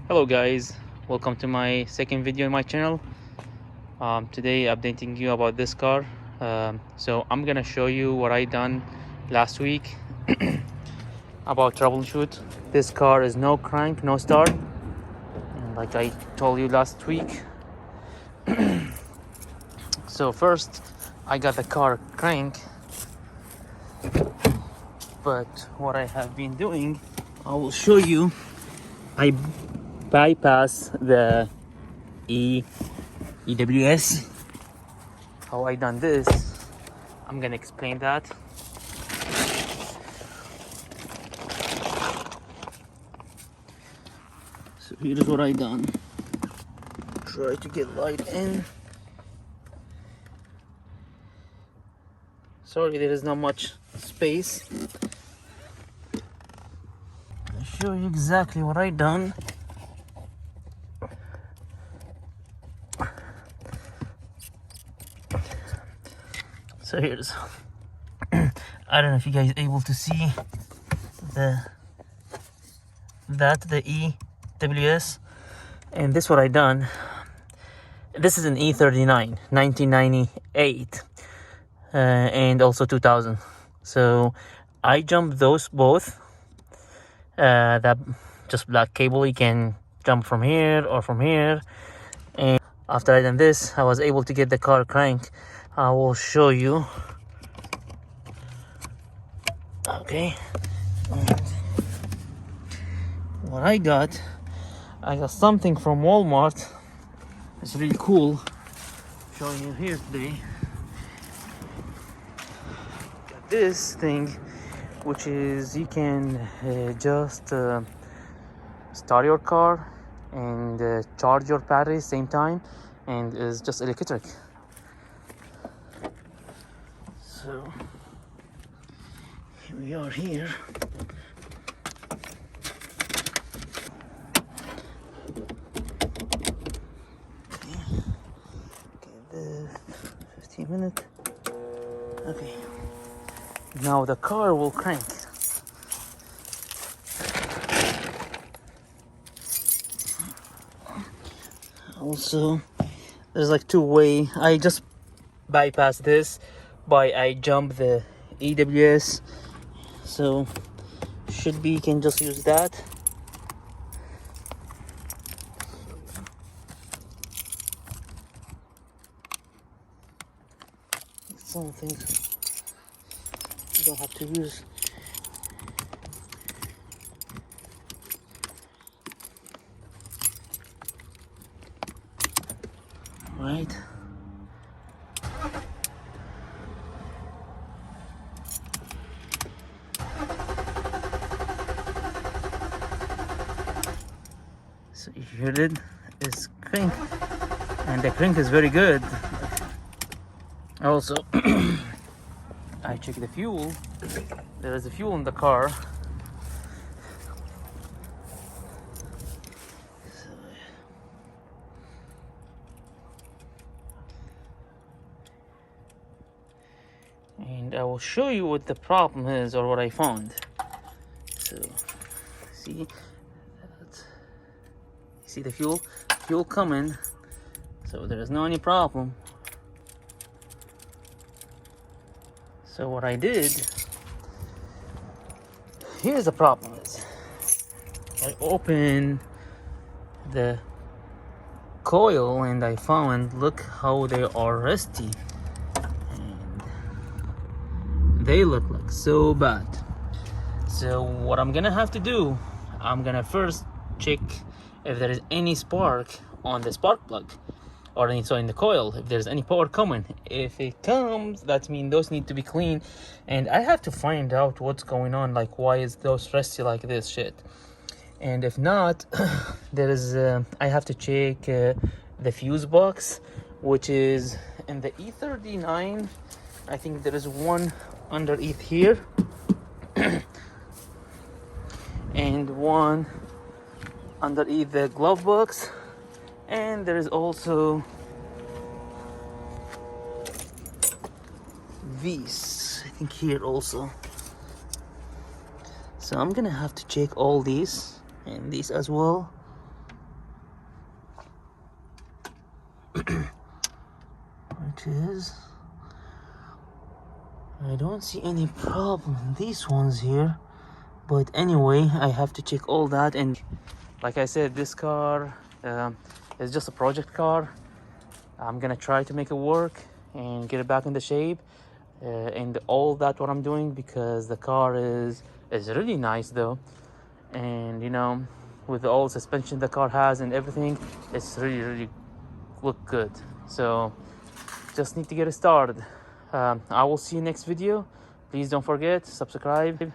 Hello guys, welcome to my second video in my channel. Today updating you about this car. So I'm gonna show you what I done last week about troubleshoot. This car is no crank, no start, and like I told you last week. So first I got the car crank, but what I have been doing, I will show you. I bypass the EWS. How I done this, I'm gonna explain that. So here's what I done. Try to get light in. Sorry, there is not much space. I'll show you exactly what I done. So here's, I don't know if you guys are able to see the EWS, and this what I done. This is an E39 1998 and also 2000. So I jumped those both. That just black cable, you can jump from here or from here. And after I done this, I was able to get the car crank. I will show you. Okay, and what I got something from Walmart. It's really cool, showing you here today. Got this thing, which is you can just start your car and charge your battery same time, and is just electric. So here we are here. Okay, 15 minutes. Okay, now the car will crank. Also, there's like two-way. I just bypass this by I jump the EWS, so should be you can just use that. Something you don't have to use. Right. So you heard it, it's crank, and the crank is very good. Also, I check the fuel. There is a fuel in the car. And I will show you what the problem is or what I found. So, see the fuel coming, so there is no any problem. So what I did, here's the problem is, I opened the coil and I found, look how they are rusty, and they look like so bad. So what I'm gonna have to do, I'm gonna first check if there is any spark on the spark plug, or in the coil, if there's any power coming. If it comes, that means those need to be clean, and I have to find out what's going on, like why is those rusty like this shit. And if not, there is I have to check the fuse box, which is in the E39. I think there is one underneath here and one underneath the glove box, and there is also these, I think, here also. So I'm gonna have to check all these and these as well. It is. I don't see any problem in these ones here, but anyway, I have to check all that. And like I said, this car is just a project car. I'm gonna try to make it work and get it back into shape, and all that what I'm doing, because the car is really nice though. And you know, with all the suspension the car has and everything, it's really look good. So just need to get it started. I will see you next video. Please don't forget, subscribe.